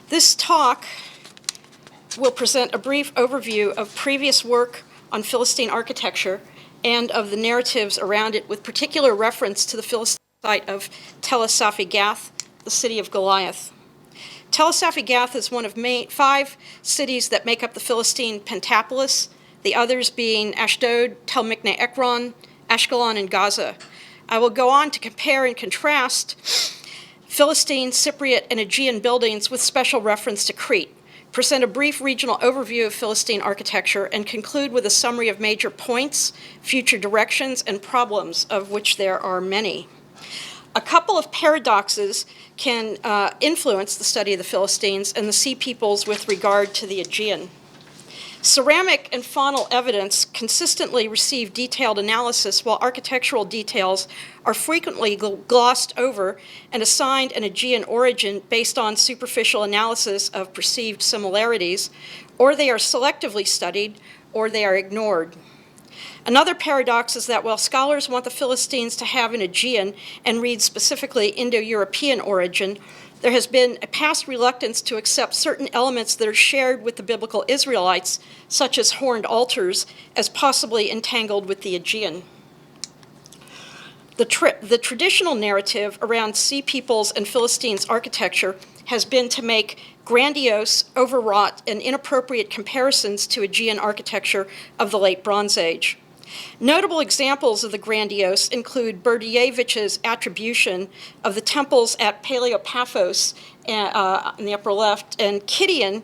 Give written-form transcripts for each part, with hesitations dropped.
This talk will present a brief overview of previous work on Philistine architecture and of the narratives around it, with particular reference to the Philistine site of Tel es-Safi Gath, the city of Goliath. Tel es-Safi Gath is one of 5 cities that make up the Philistine pentapolis, the others being Ashdod, Tel Mikne Ekron, Ashkelon, and Gaza. I will go on to compare and contrast Philistine, Cypriot, and Aegean buildings with special reference to Crete, present a brief regional overview of Philistine architecture, and conclude with a summary of major points, future directions, and problems, of which there are many. A couple of paradoxes can influence the study of the Philistines and the Sea Peoples with regard to the Aegean. Ceramic and faunal evidence consistently receive detailed analysis, while architectural details are frequently glossed over and assigned an Aegean origin based on superficial analysis of perceived similarities, or they are selectively studied, or they are ignored. Another paradox is that while scholars want the Philistines to have an Aegean and read specifically Indo-European origin, there has been a past reluctance to accept certain elements that are shared with the biblical Israelites, such as horned altars, as possibly entangled with the Aegean. The traditional narrative around Sea Peoples and Philistines architecture has been to make grandiose, overwrought, and inappropriate comparisons to Aegean architecture of the Late Bronze Age. Notable examples of the grandiose include Berdyaevich's attribution of the temples at Paleopaphos in the upper left and Kidian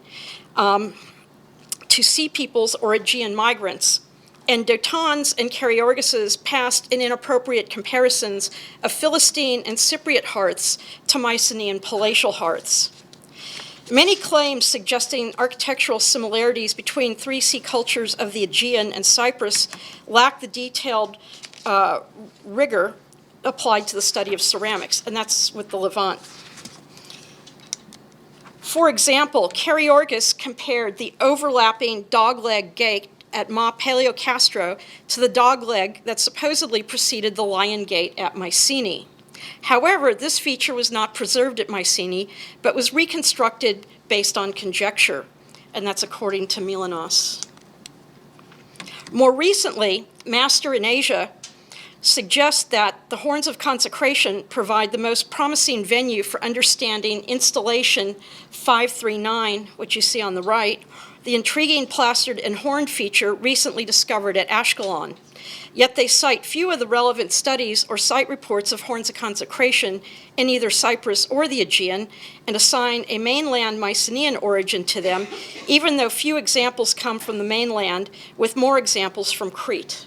to Sea Peoples or Aegean migrants, and Dotan's and Kariorgis's past and inappropriate comparisons of Philistine and Cypriot hearths to Mycenaean palatial hearths. Many claims suggesting architectural similarities between 3 sea cultures of the Aegean and Cyprus lack the detailed rigor applied to the study of ceramics, and that's with the Levant. For example, Kariorgis compared the overlapping dogleg gate at Ma Paleocastro to the dogleg that supposedly preceded the lion gate at Mycenae. However, this feature was not preserved at Mycenae, but was reconstructed based on conjecture, and that's according to Milanos. More recently, Master in Asia suggests that the horns of consecration provide the most promising venue for understanding installation 539, which you see on the right, the intriguing plastered and horned feature recently discovered at Ashkelon. Yet they cite few of the relevant studies or site reports of horns of consecration in either Cyprus or the Aegean, and assign a mainland Mycenaean origin to them, even though few examples come from the mainland, with more examples from Crete.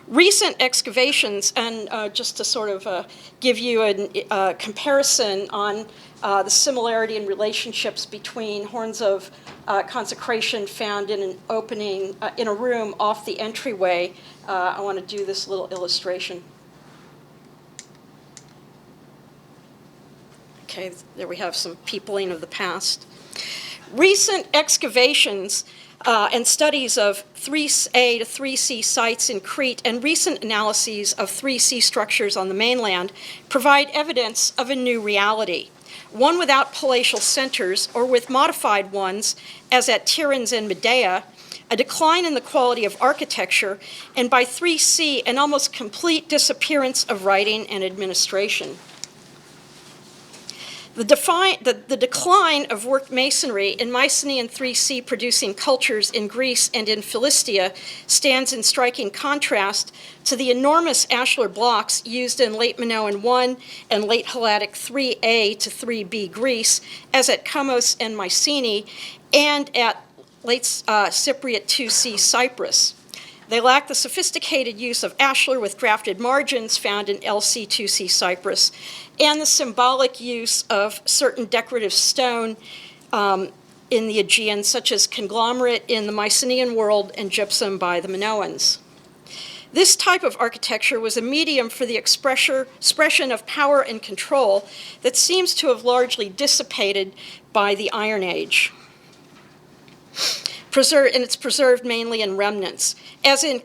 Recent excavations, and just to sort of give you a comparison on the similarity and relationships between horns of consecration found in an opening in a room off the entryway, I want to do this little illustration. Okay, there we have some peopling of the past. Recent excavations and studies of 3A to 3C sites in Crete and recent analyses of 3C structures on the mainland provide evidence of a new reality, one without palatial centers or with modified ones, as at Tiryns and Medea, a decline in the quality of architecture, and by 3C, an almost complete disappearance of writing and administration. The decline of worked masonry in Mycenaean 3C producing cultures in Greece and in Philistia stands in striking contrast to the enormous ashlar blocks used in late Minoan 1 and late Helladic 3A to 3B Greece, as at Chamos and Mycenae, and at late Cypriot 2C Cyprus. They lack the sophisticated use of ashlar with grafted margins found in LC2C Cyprus, and the symbolic use of certain decorative stone in the Aegean, such as conglomerate in the Mycenaean world and gypsum by the Minoans. This type of architecture was a medium for the expression of power and control that seems to have largely dissipated by the Iron Age. and it's preserved mainly in remnants, as in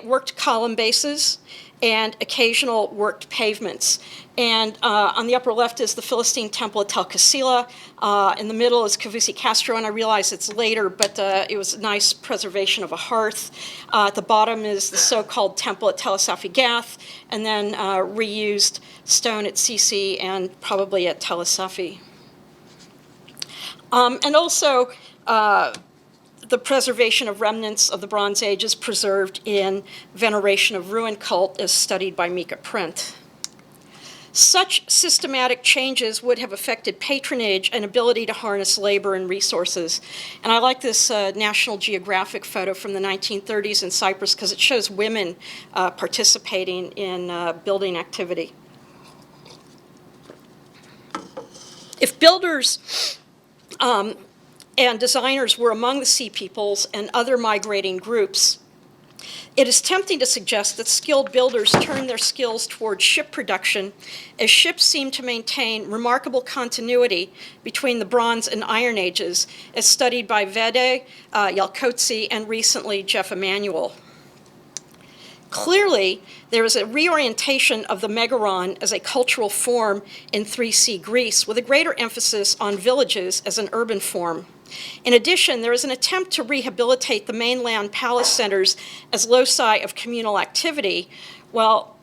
worked column bases and occasional worked pavements. And on the upper left is the Philistine temple at Tel Kasila. In the middle is Kavusi Castro, and I realize it's later, but it was a nice preservation of a hearth. At the bottom is the so-called temple at Tel es-Safi Gath, and then reused stone at Sisi and probably at Tel es-Safi. And also, the preservation of remnants of the Bronze Age is preserved in veneration of ruin cult as studied by Mika Prent. Such systematic changes would have affected patronage and ability to harness labor and resources. And I like this National Geographic photo from the 1930s in Cyprus because it shows women participating in building activity. If builders and designers were among the Sea Peoples and other migrating groups, it is tempting to suggest that skilled builders turned their skills toward ship production, as ships seem to maintain remarkable continuity between the Bronze and Iron Ages, as studied by Vede, Yalkotzi, and recently Jeff Emanuel. Clearly, there is a reorientation of the megaron as a cultural form in 3C Greece, with a greater emphasis on villages as an urban form. In addition, there is an attempt to rehabilitate the mainland palace centers as loci of communal activity, while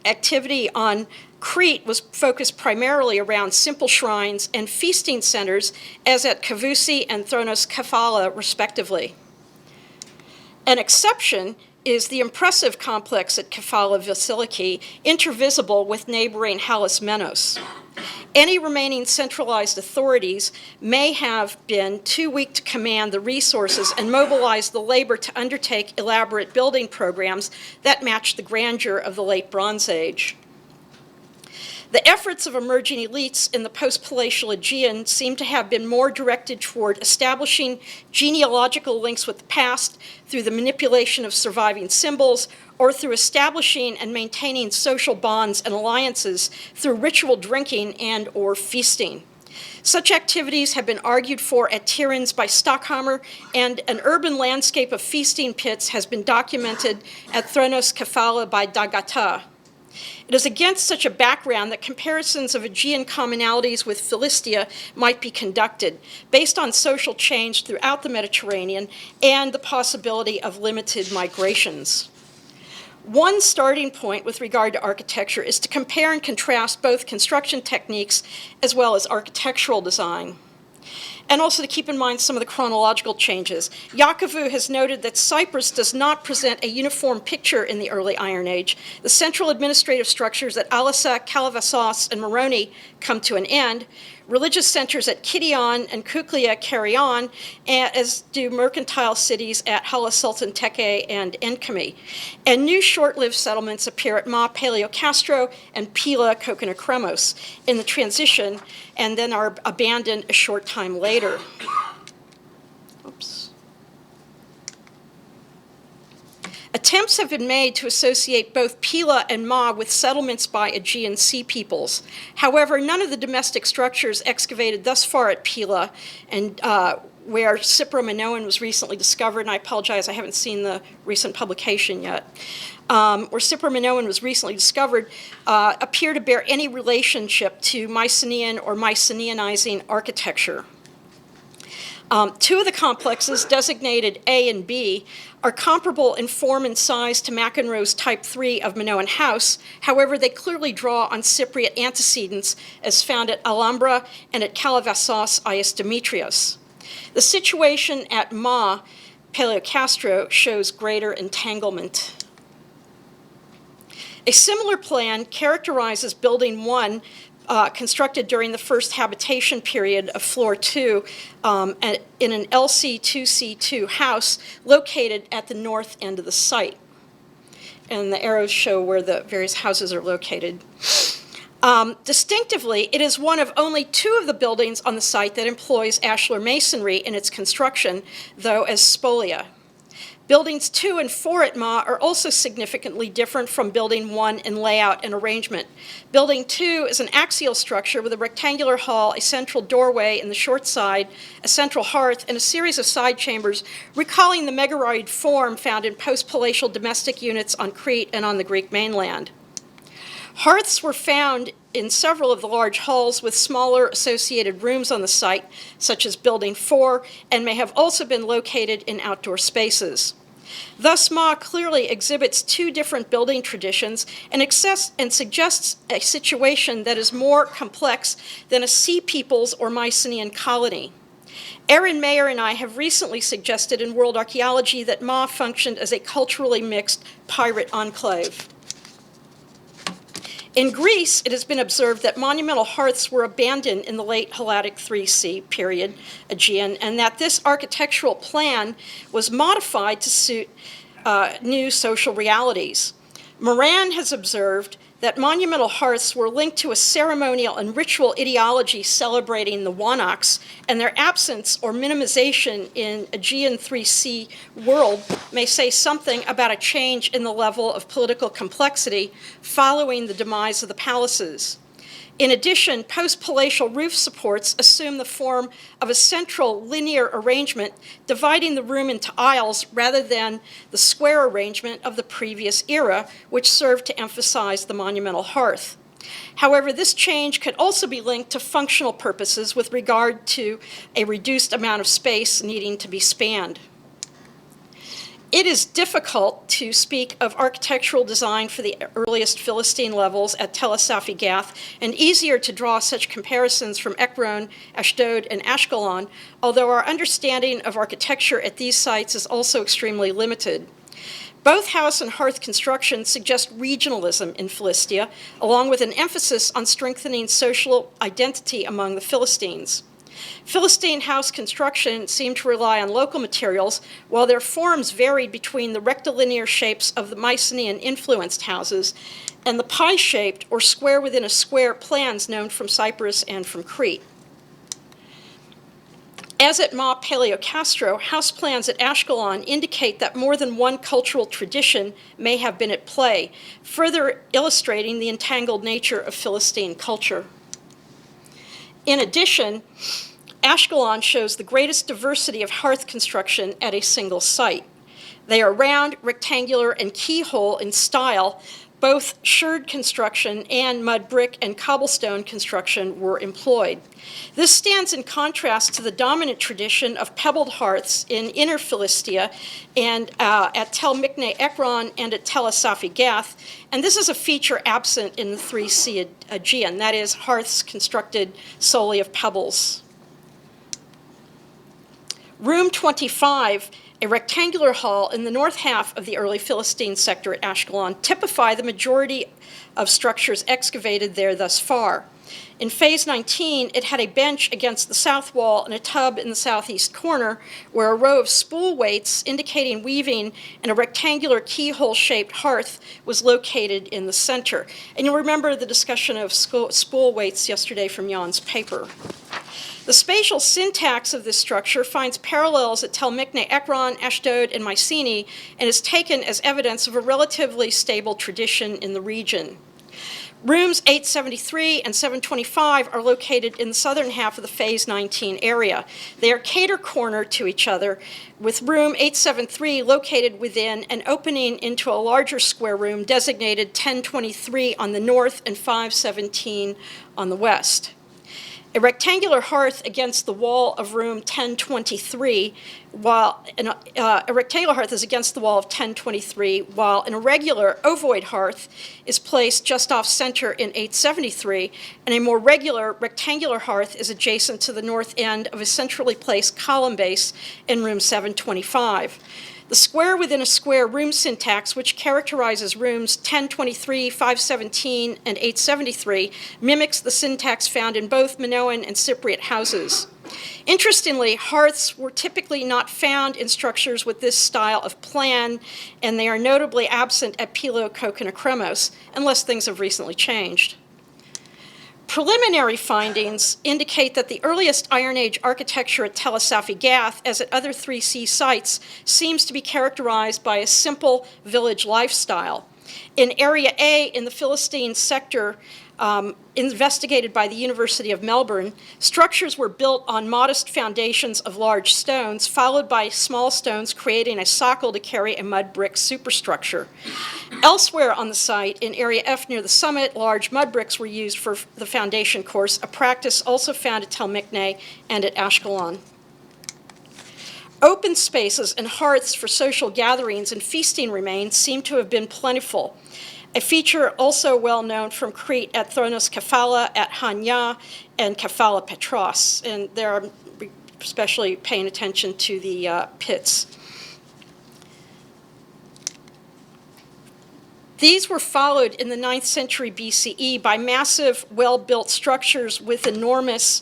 activity on Crete was focused primarily around simple shrines and feasting centers, as at Kavusi and Thronos Kefala, respectively. An exception is the impressive complex at Kefala Vasiliki, intervisible with neighboring Halis Menos. Any remaining centralized authorities may have been too weak to command the resources and mobilize the labor to undertake elaborate building programs that matched the grandeur of the late Bronze Age. The efforts of emerging elites in the post-Palatial Aegean seem to have been more directed toward establishing genealogical links with the past through the manipulation of surviving symbols, or through establishing and maintaining social bonds and alliances through ritual drinking and or feasting. Such activities have been argued for at Tirans by Stockhammer, and an urban landscape of feasting pits has been documented at Thronos Kefala by Dagata. It is against such a background that comparisons of Aegean commonalities with Philistia might be conducted, based on social change throughout the Mediterranean and the possibility of limited migrations. One starting point with regard to architecture is to compare and contrast both construction techniques as well as architectural design. And also to keep in mind some of the chronological changes. Yakovu has noted that Cyprus does not present a uniform picture in the early Iron Age. The central administrative structures at Alissa, Kalavassos, and Moroni come to an end. Religious centers at Kition and Kuklia carry on, as do mercantile cities at Hala Sultan Teke and Enkami. And new short-lived settlements appear at Ma Paleocastro and Pila Kokinokremos in the transition, and then are abandoned a short time later. Oops. Attempts have been made to associate both Pila and Ma with settlements by Aegean Sea Peoples. However, none of the domestic structures excavated thus far at Pila, and where Cypriot was recently discovered, and I apologize, I haven't seen the recent publication yet, where Cypriot was recently discovered, appear to bear any relationship to Mycenaean or Mycenaeanizing architecture. Two of the complexes, designated A and B, are comparable in form and size to McEnroe's Type 3 of Minoan House. However, they clearly draw on Cypriot antecedents as found at Alhambra and at Kalavassos Ias Demetrios. The situation at Ma Paleocastro shows greater entanglement. A similar plan characterizes Building 1, constructed during the first habitation period of Floor 2 in an LC2C2 house located at the north end of the site. And the arrows show where the various houses are located. Distinctively, it is one of only two of the buildings on the site that employs ashlar masonry in its construction, though as spolia. Buildings 2 and 4 at Ma are also significantly different from Building 1 in layout and arrangement. Building 2 is an axial structure with a rectangular hall, a central doorway in the short side, a central hearth, and a series of side chambers, recalling the megaroid form found in post-palatial domestic units on Crete and on the Greek mainland. Hearths were found in several of the large halls with smaller associated rooms on the site, such as Building 4, and may have also been located in outdoor spaces. Thus, Ma clearly exhibits two different building traditions and suggests a situation that is more complex than a Sea Peoples or Mycenaean colony. Aaron Mayer and I have recently suggested in World Archaeology that Ma functioned as a culturally mixed pirate enclave. In Greece, it has been observed that monumental hearths were abandoned in the late Helladic 3C period, Aegean, and that this architectural plan was modified to suit new social realities. Moran has observed that monumental hearths were linked to a ceremonial and ritual ideology celebrating the Wanaks, and their absence or minimization in Aegean 3C world may say something about a change in the level of political complexity following the demise of the palaces. In addition, post-palatial roof supports assume the form of a central linear arrangement dividing the room into aisles rather than the square arrangement of the previous era, which served to emphasize the monumental hearth. However, this change could also be linked to functional purposes with regard to a reduced amount of space needing to be spanned. It is difficult to speak of architectural design for the earliest Philistine levels at Tel es-Safi Gath, and easier to draw such comparisons from Ekron, Ashdod, and Ashkelon, although our understanding of architecture at these sites is also extremely limited. Both house and hearth construction suggest regionalism in Philistia, along with an emphasis on strengthening social identity among the Philistines. Philistine house construction seemed to rely on local materials, while their forms varied between the rectilinear shapes of the Mycenaean-influenced houses and the pie-shaped or square-within-a-square plans known from Cyprus and from Crete. As at Ma Paleocastro, house plans at Ashkelon indicate that more than one cultural tradition may have been at play, further illustrating the entangled nature of Philistine culture. In addition, Ashkelon shows the greatest diversity of hearth construction at a single site. They are round, rectangular, and keyhole in style. Both sherd construction and mud brick and cobblestone construction were employed. This stands in contrast to the dominant tradition of pebbled hearths in Inner Philistia and at Tel Mikne Ekron and at Tel es-Safi Gath, and this is a feature absent in the 3C Aegean, that is, hearths constructed solely of pebbles. Room 25, a rectangular hall in the north half of the early Philistine sector at Ashkelon, typify the majority of structures excavated there thus far. In phase 19, it had a bench against the south wall and a tub in the southeast corner, where a row of spool weights indicating weaving and a rectangular keyhole-shaped hearth was located in the center. And you'll remember the discussion of spool weights yesterday from Jan's paper. The spatial syntax of this structure finds parallels at Tel Mikne Ekron, Ashdod, and Mycenae, and is taken as evidence of a relatively stable tradition in the region. Rooms 873 and 725 are located in the southern half of the Phase 19 area. They are cater-corner to each other, with room 873 located within and opening into a larger square room designated 1023 on the north and 517 on the west. A rectangular hearth against the wall of room 1023, while a rectangular hearth is against the wall of 1023, while an irregular ovoid hearth is placed just off center in 873, and a more regular rectangular hearth is adjacent to the north end of a centrally placed column base in room 725. The square within a square room syntax, which characterizes rooms 1023, 517, and 873, mimics the syntax found in both Minoan and Cypriot houses. Interestingly, hearths were typically not found in structures with this style of plan, and they are notably absent at Pilo, Kok, and Akremos, unless things have recently changed. Preliminary findings indicate that the earliest Iron Age architecture at Tel es-Safi Gath, as at other 3C sites, seems to be characterized by a simple village lifestyle. In Area A, in the Philistine sector, investigated by the University of Melbourne, structures were built on modest foundations of large stones, followed by small stones creating a socle to carry a mud brick superstructure. Elsewhere on the site, in Area F near the summit, large mud bricks were used for the foundation course, a practice also found at Tel Mikne and at Ashkelon. Open spaces and hearths for social gatherings and feasting remains seem to have been plentiful, a feature also well known from Crete at Thronos Kefala, at Hanya, and Kefala Petros. And there I'm especially paying attention to the pits. These were followed in the 9th century BCE by massive, well-built structures with enormous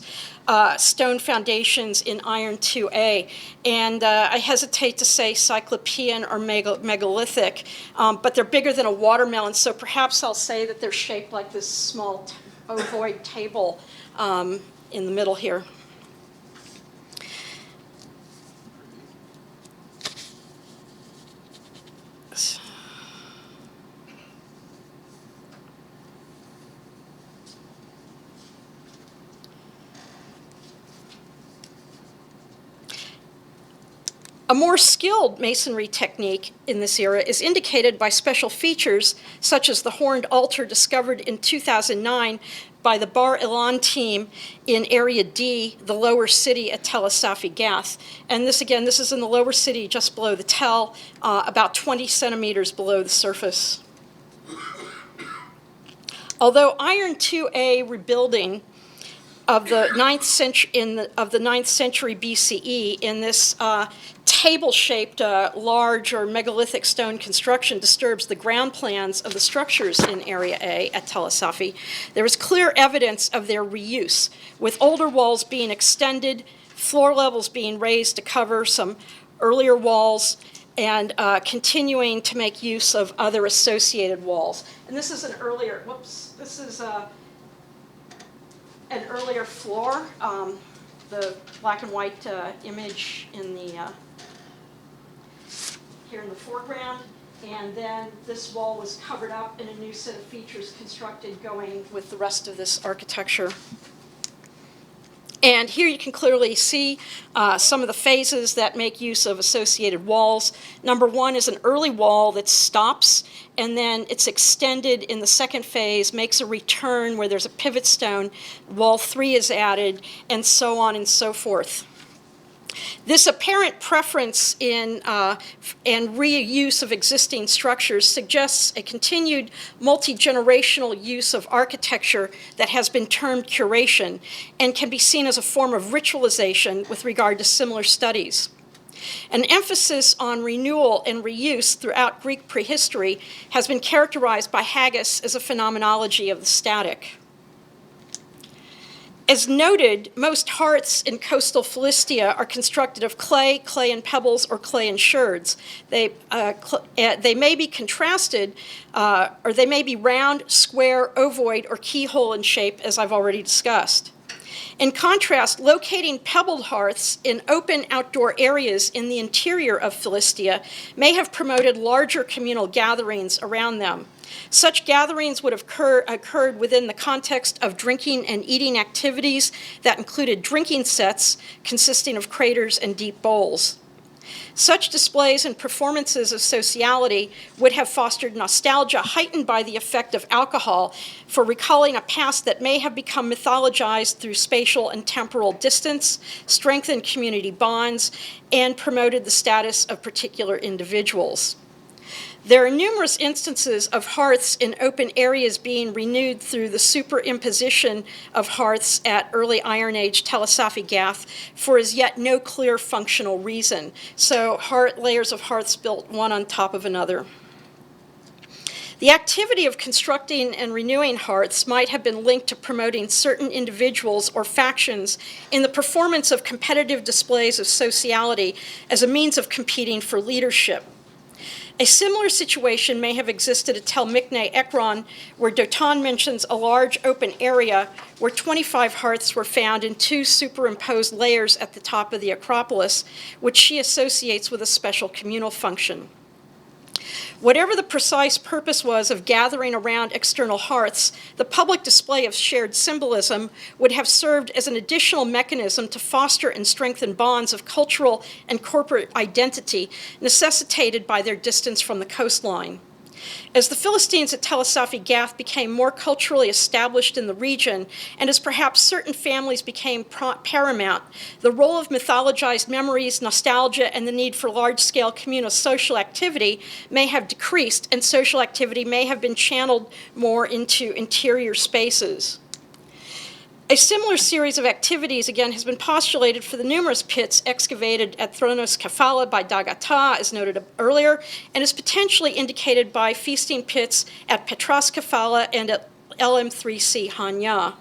stone foundations in Iron 2A. And I hesitate to say Cyclopean or megalithic, but they're bigger than a watermelon, so perhaps I'll say that they're shaped like this small ovoid table in the middle here. A more skilled masonry technique in this era is indicated by special features such as the horned altar discovered in 2009 by the Bar Ilan team in Area D, the lower city at Tel es-Safi Gath. And this, again, this is in the lower city just below the Tel, about 20 centimeters below the surface. Although Iron 2A rebuilding of the 9th century BCE in this table-shaped large or megalithic stone construction disturbs the ground plans of the structures in Area A at Tel es-Safi, there is clear evidence of their reuse, with older walls being extended, floor levels being raised to cover some earlier walls, and continuing to make use of other associated walls. And this is an earlier, this is an earlier floor, the black and white image in the here in the foreground, and then this wall was covered up and a new set of features constructed going with the rest of this architecture. And here you can clearly see some of the phases that make use of associated walls. Number one is an early wall that stops, and then it's extended in the second phase, makes a return where there's a pivot stone. Wall 3 is added, and so on and so forth. This apparent preference in and reuse of existing structures suggests a continued multi-generational use of architecture that has been termed curation and can be seen as a form of ritualization with regard to similar studies. An emphasis on renewal and reuse throughout Greek prehistory has been characterized by Haggis as a phenomenology of the static. As noted, most hearths in coastal Philistia are constructed of clay, clay and pebbles, or clay and sherds. They may be contrasted, or they may be round, square, ovoid, or keyhole in shape, as I've already discussed. In contrast, locating pebbled hearths in open outdoor areas in the interior of Philistia may have promoted larger communal gatherings around them. Such gatherings would have occurred within the context of drinking and eating activities that included drinking sets consisting of craters and deep bowls. Such displays and performances of sociality would have fostered nostalgia heightened by the effect of alcohol for recalling a past that may have become mythologized through spatial and temporal distance, strengthened community bonds, and promoted the status of particular individuals. There are numerous instances of hearths in open areas being renewed through the superimposition of hearths at early Iron Age Tel es-Safi Gath for as yet no clear functional reason. So layers of hearths built one on top of another. The activity of constructing and renewing hearths might have been linked to promoting certain individuals or factions in the performance of competitive displays of sociality as a means of competing for leadership. A similar situation may have existed at Tel Mikne Ekron, where Dotan mentions a large open area where 25 hearths were found in 2 superimposed layers at the top of the Acropolis, which she associates with a special communal function. Whatever the precise purpose was of gathering around external hearths, the public display of shared symbolism would have served as an additional mechanism to foster and strengthen bonds of cultural and corporate identity necessitated by their distance from the coastline. As the Philistines at Tel es-Safi Gath became more culturally established in the region, and as perhaps certain families became paramount, the role of mythologized memories, nostalgia, and the need for large-scale communal social activity may have decreased, and social activity may have been channeled more into interior spaces. A similar series of activities, again, has been postulated for the numerous pits excavated at Thronos Kefala by Dagata, as noted earlier, and is potentially indicated by feasting pits at Petras Kefala and at LM3C Hanya.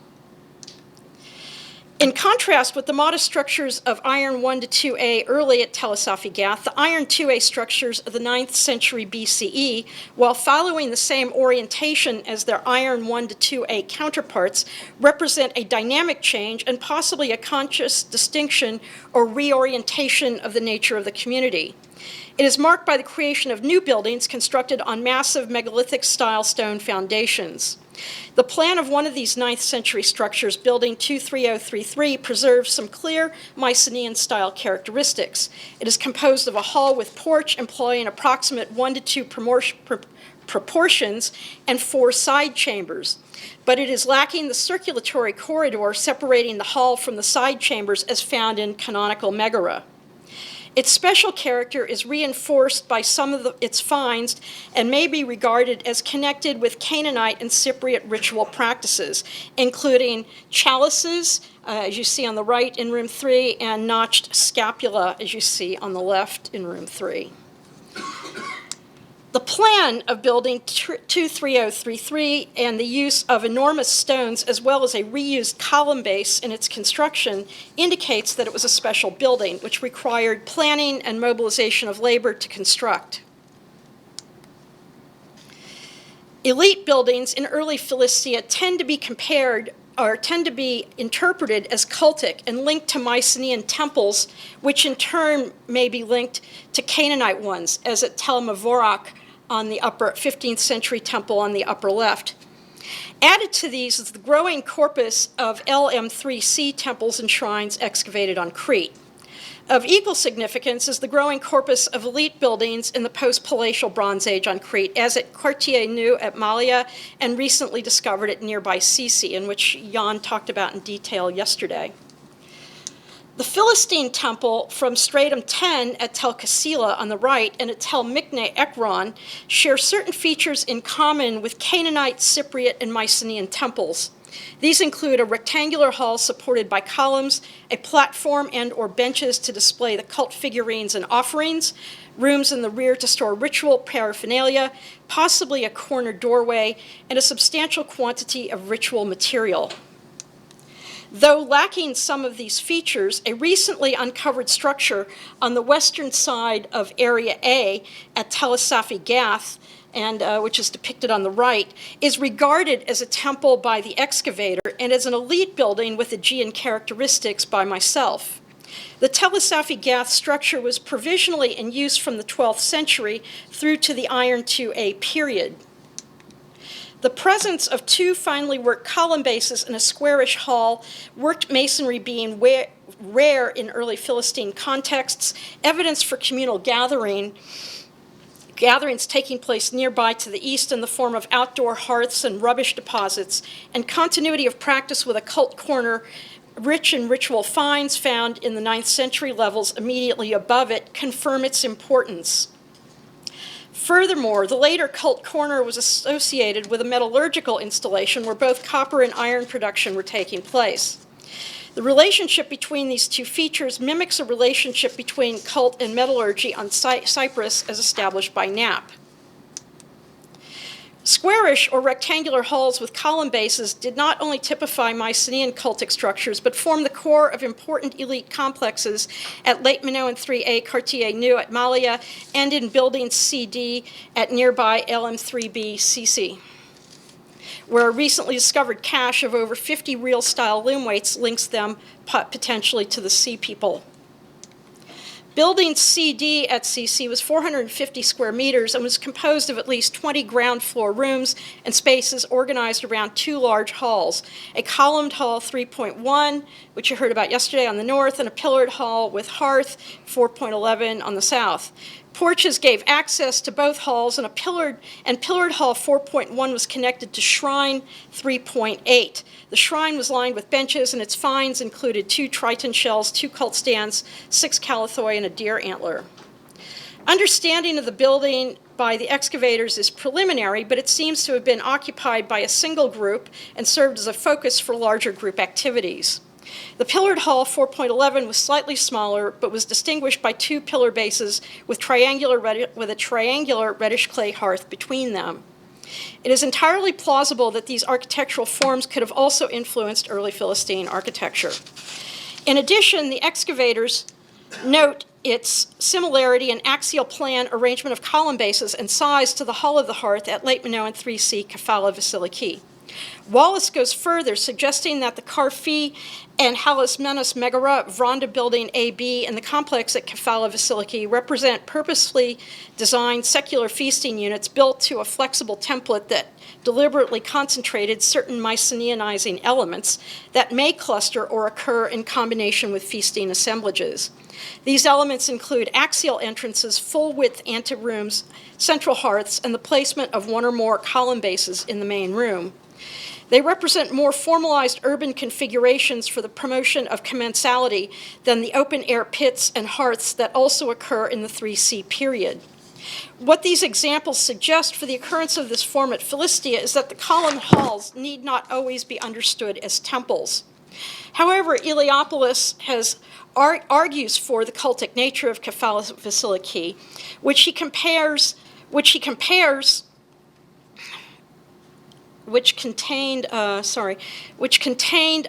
In contrast with the modest structures of Iron 1 to 2A early at Tel es-Safi Gath, the Iron 2A structures of the 9th century BCE, while following the same orientation as their Iron 1 to 2A counterparts, represent a dynamic change and possibly a conscious distinction or reorientation of the nature of the community. It is marked by the creation of new buildings constructed on massive megalithic-style stone foundations. The plan of one of these 9th century structures, building 23033, preserves some clear Mycenaean-style characteristics. It is composed of a hall with porch employing approximate 1 to 2 proportions and 4 side chambers. But it is lacking the circulatory corridor separating the hall from the side chambers as found in canonical megara. Its special character is reinforced by some of its finds and may be regarded as connected with Canaanite and Cypriot ritual practices, including chalices, as you see on the right in room 3, and notched scapula, as you see on the left in room 3. The plan of building 23033 and the use of enormous stones as well as a reused column base in its construction indicates that it was a special building which required planning and mobilization of labor to construct. Elite buildings in early Philistia tend to be interpreted as cultic and linked to Mycenaean temples, which in turn may be linked to Canaanite ones, as at Tel Mavorach on the upper 15th century temple on the upper left. Added to these is the growing corpus of LM3C temples and shrines excavated on Crete. Of equal significance is the growing corpus of elite buildings in the post-Palatial Bronze Age on Crete, as at Quartier Nou at Malia and recently discovered at nearby Sisi, in which Jan talked about in detail yesterday. The Philistine temple from Stratum 10 at Tel Kasila on the right and at Tel Mikne Ekron share certain features in common with Canaanite, Cypriot, and Mycenaean temples. These include a rectangular hall supported by columns, a platform and or benches to display the cult figurines and offerings, rooms in the rear to store ritual paraphernalia, possibly a corner doorway, and a substantial quantity of ritual material. Though lacking some of these features, a recently uncovered structure on the western side of Area A at Tel es-Safi Gath, and which is depicted on the right, is regarded as a temple by the excavator and as an elite building with Aegean characteristics by myself. The Tel es-Safi Gath structure was provisionally in use from the 12th century through to the Iron 2A period. The presence of 2 finely worked column bases in a squarish hall, worked masonry being rare in early Philistine contexts, evidence for communal gatherings taking place nearby to the east in the form of outdoor hearths and rubbish deposits, and continuity of practice with a cult corner rich in ritual finds found in the 9th century levels immediately above it confirm its importance. Furthermore, the later cult corner was associated with a metallurgical installation where both copper and iron production were taking place. The relationship between these 2 features mimics a relationship between cult and metallurgy on Cyprus as established by Knapp. Squarish or rectangular halls with column bases did not only typify Mycenaean cultic structures, but formed the core of important elite complexes at Late Minoan 3A Quartier Nu at Malia and in Building CD at nearby LM3B CC, where a recently discovered cache of over 50 real-style loom weights links them potentially to the Sea People. Building CD at CC was 450 square meters and was composed of at least 20 ground floor rooms and spaces organized around two large halls, a columned hall 3.1, which you heard about yesterday on the north, and a pillared hall with hearth 4.11 on the south. Porches gave access to both halls, and pillared hall 4.1 was connected to shrine 3.8. The shrine was lined with benches, and its finds included 2 triton shells, 2 cult stands, 6 calathoi, and a deer antler. Understanding of the building by the excavators is preliminary, but it seems to have been occupied by a single group and served as a focus for larger group activities. The pillared hall 4.11 was slightly smaller, but was distinguished by 2 pillar bases with a triangular reddish clay hearth between them. It is entirely plausible that these architectural forms could have also influenced early Philistine architecture. In addition, the excavators note its similarity in axial plan arrangement of column bases and size to the hall of the hearth at Late Minoan 3C Kefala Vasiliki. Wallace goes further, suggesting that the Karfi and Halismenos Megara Vronda Building AB and the complex at Kefala Vasiliki represent purposefully designed secular feasting units built to a flexible template that deliberately concentrated certain Mycenaeanizing elements that may cluster or occur in combination with feasting assemblages. These elements include axial entrances, full-width anterooms, central hearths, and the placement of 1 or more column bases in the main room. They represent more formalized urban configurations for the promotion of commensality than the open-air pits and hearths that also occur in the 3C period. What these examples suggest for the occurrence of this form at Philistia is that the column halls need not always be understood as temples. However, Iliopoulos argues for the cultic nature of Kefala Vasiliki, which contained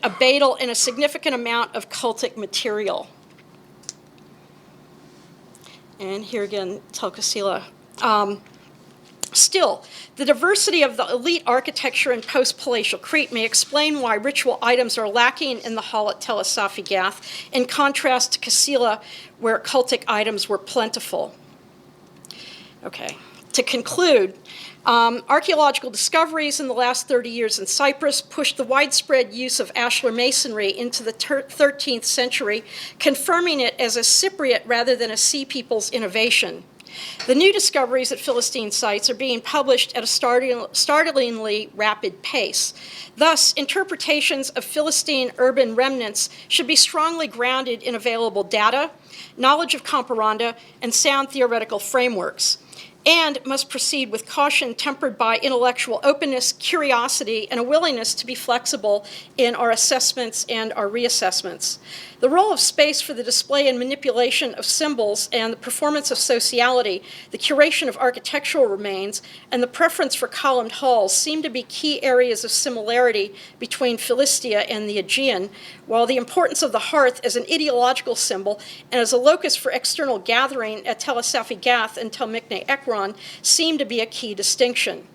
a badal and a significant amount of cultic material. And here again, Telkasila. Still, the diversity of the elite architecture in post-Palatial Crete may explain why ritual items are lacking in the hall at Tel es-Safi Gath, in contrast to Kasila, where cultic items were plentiful. Okay, to conclude, archaeological discoveries in the last 30 years in Cyprus pushed the widespread use of ashlar masonry into the 13th century, confirming it as a Cypriot rather than a Sea People's innovation. The new discoveries at Philistine sites are being published at a startlingly rapid pace. Thus, interpretations of Philistine urban remnants should be strongly grounded in available data, knowledge of comparanda, and sound theoretical frameworks, and must proceed with caution tempered by intellectual openness, curiosity, and a willingness to be flexible in our assessments and our reassessments. The role of space for the display and manipulation of symbols and the performance of sociality, the curation of architectural remains, and the preference for columned halls seem to be key areas of similarity between Philistia and the Aegean, while the importance of the hearth as an ideological symbol and as a locus for external gathering at Tel es-Safi Gath and Tel Mikne Ekron seem to be a key distinction.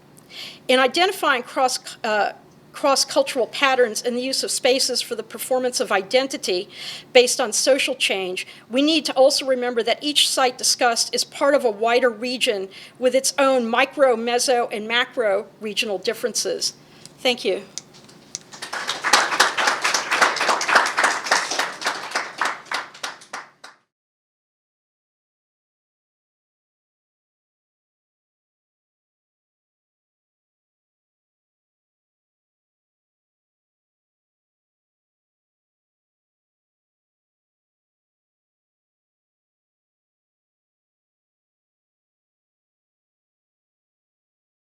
In identifying cross-cultural patterns in the use of spaces for the performance of identity based on social change, we need to also remember that each site discussed is part of a wider region with its own micro, meso, and macro regional differences. Thank you.